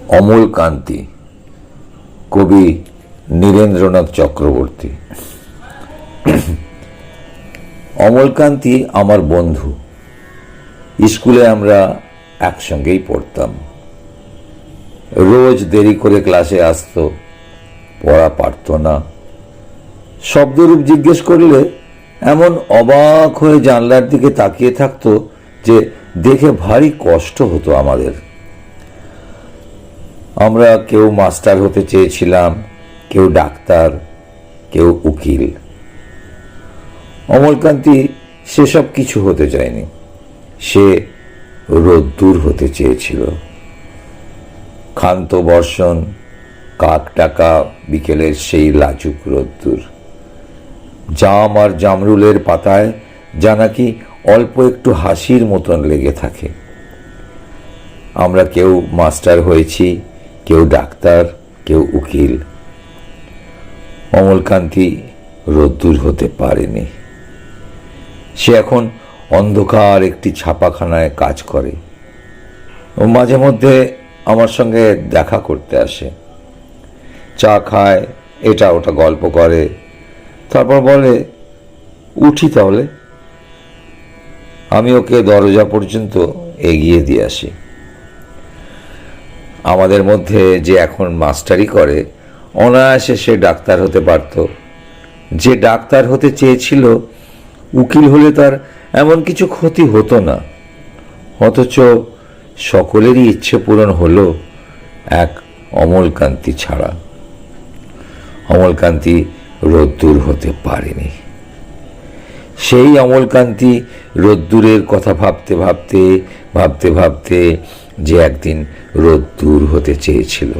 অমলকান্তি, কবি নীরেন্দ্রনাথ চক্রবর্তী। অমলকান্তি আমার বন্ধু। স্কুলে আমরা একসঙ্গেই পড়তাম। রোজ দেরি করে ক্লাসে আসতো, পড়া পারত না। শব্দরূপ জিজ্ঞেস করলে এমন অবাক হয়ে জানলার দিকে তাকিয়ে থাকতো যে দেখে ভারী কষ্ট হতো আমাদের। আমরা কেউ মাস্টার হতে চেয়েছিলাম, কেউ ডাক্তার, কেউ উকিল। অমলকান্তি সেসব কিছু হতে চায়নি। সে রোদ্দুর হতে চেয়েছিল। ক্ষান্ত বর্ষণ, কাক ডাকা বিকেলের সেই লাজুক রোদ্দুর। জাম আর জামরুলের পাতায় যা নাকি অল্প একটু হাসির মতন লেগে থাকে। আমরা কেউ মাস্টার হয়েছি, কেউ ডাক্তার, কেউ উকিল। অমলকান্তি রোদ্দুর হতে পারেনি। সে এখন অন্ধকার একটি ছাপাখানায় কাজ করে। ও মাঝে মধ্যে আমার সঙ্গে দেখা করতে আসে। চা খায়, এটা ওটা গল্প করে, তারপর বলে, উঠি তাহলে। আমি ওকে দরজা পর্যন্ত এগিয়ে দিয়ে আসি। আমাদের মধ্যে যে এখন মাস্টারি করে, অনায়াসে সে ডাক্তার হতে পারত। যে ডাক্তার হতে চেয়েছিল, উকিল হলে তার এমন কিছু ক্ষতি হতো না। অথচ সকলেরই ইচ্ছে পূরণ হলো, এক অমলকান্তি ছাড়া। অমলকান্তি রোদ্দুর হতে পারেনি। সেই অমলকান্তি রোদ্দুরের কথা ভাবতে ভাবতে ভাবতে ভাবতে যে একদিন রোদ্দুর হতে চেয়েছিল।